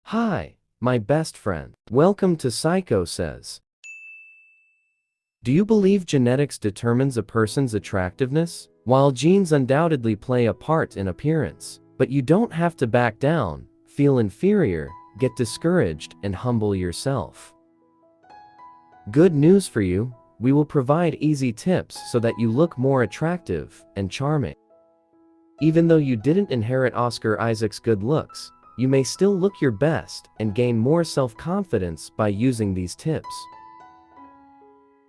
Hi, my best friend. Welcome to Psycho Says. Do you believe genetics determines a person's attractiveness? While genes undoubtedly play a part in appearance, but you don't have to back down, feel inferior, get discouraged, and humble yourself. Good news for you, we will provide easy tips so that you look more attractive and charming. Even though you didn't inherit Oscar Isaac's good looks, you may still look your best and gain more self-confidence by using these tips.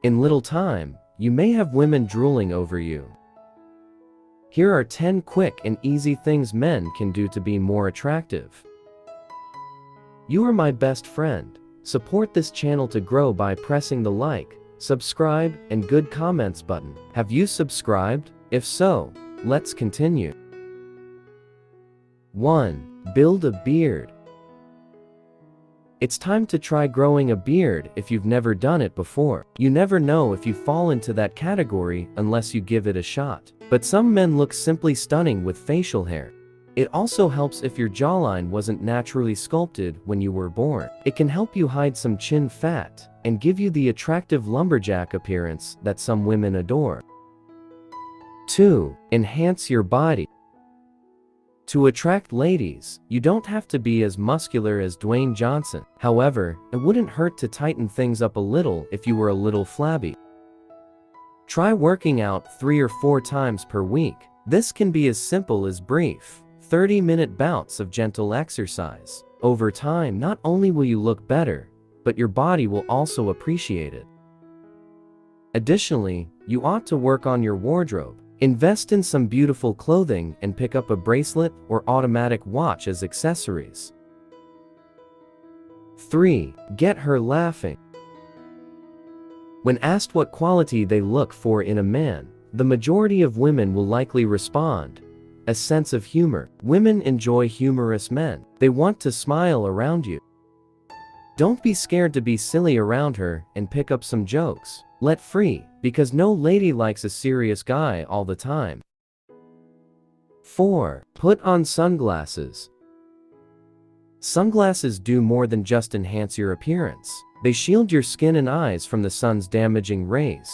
In little time, you may have women drooling over you. Here are 10 quick and easy things men can do to be more attractive. You are my best friend. Support this channel to grow by pressing the like, subscribe, and good comments button. Have you subscribed? If so, let's continue. 1. Build a beard. It's time to try growing a beard if you've never done it before. You never know if you fall into that category unless you give it a shot. But some men look simply stunning with facial hair. It also helps if your jawline wasn't naturally sculpted when you were born. It can help you hide some chin fat and give you the attractive lumberjack appearance that some women adore. 2. Enhance your body. To attract ladies, you don't have to be as muscular as Dwayne Johnson. However, it wouldn't hurt to tighten things up a little if you were a little flabby. Try working out 3 or 4 times per week. This can be as simple as brief, 30-minute bouts of gentle exercise. Over time, not only will you look better, but your body will also appreciate it. Additionally, you ought to work on your wardrobe. Invest in some beautiful clothing and pick up a bracelet or automatic watch as accessories. 3. Get her laughing. When asked what quality they look for in a man, the majority of women will likely respond, a sense of humor. Women enjoy humorous men. They want to smile around you. Don't be scared to be silly around her and pick up some jokes. Let free, because no lady likes a serious guy all the time. 4. Put on sunglasses. Sunglasses do more than just enhance your appearance. They shield your skin and eyes from the sun's damaging rays.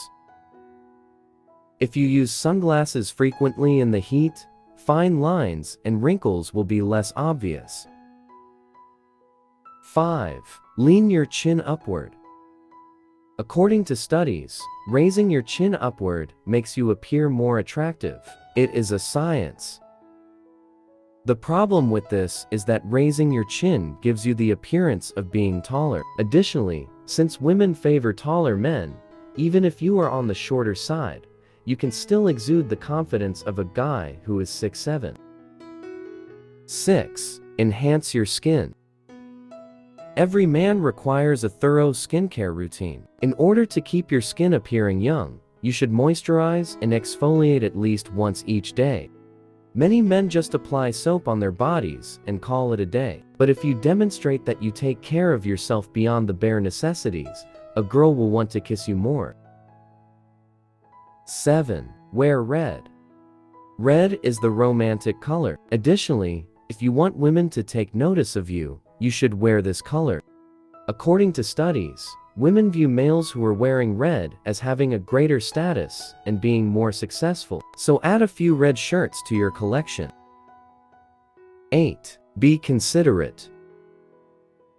If you use sunglasses frequently in the heat, fine lines and wrinkles will be less obvious. 5. Lean your chin upward. According to studies, raising your chin upward makes you appear more attractive. It is a science. The problem with this is that raising your chin gives you the appearance of being taller. Additionally, since women favor taller men, even if you are on the shorter side, you can still exude the confidence of a guy who is 6'7". 6. Enhance your skin. Every man requires a thorough skincare routine. In order to keep your skin appearing young, you should moisturize and exfoliate at least once each day. Many men just apply soap on their bodies and call it a day. But if you demonstrate that you take care of yourself beyond the bare necessities, a girl will want to kiss you more. 7. Wear red. Red is the romantic color. Additionally, if you want women to take notice of you, you should wear this color. According to studies, women view males who are wearing red as having a greater status and being more successful. So add a few red shirts to your collection. 8. Be considerate.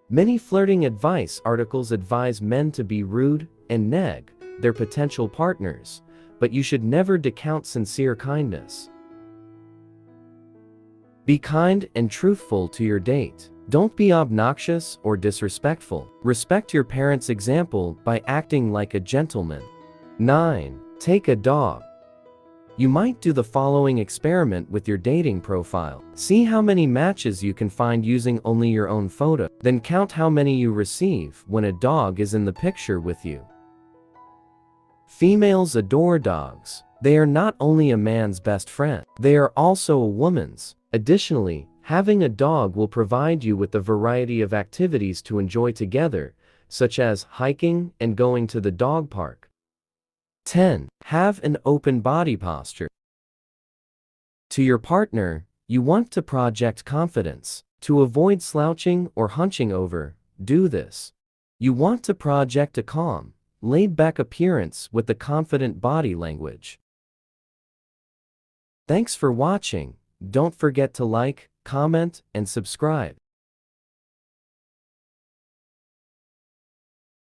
Many flirting advice articles advise men to be rude and neg their potential partners, but you should never discount sincere kindness. Be kind and truthful to your date. Don't be obnoxious or disrespectful. Respect your parents' example by acting like a gentleman. 9. Take a dog. You might do the following experiment with your dating profile. See how many matches you can find using only your own photo. Then count how many you receive when a dog is in the picture with you. Females adore dogs. They are not only a man's best friend, they are also a woman's. Additionally, having a dog will provide you with a variety of activities to enjoy together, such as hiking and going to the dog park. 10. Have an open body posture. To your partner, you want to project confidence. To avoid slouching or hunching over, do this. You want to project a calm, laid-back appearance with the confident body language. Thanks for watching. Don't forget to like, comment, and subscribe.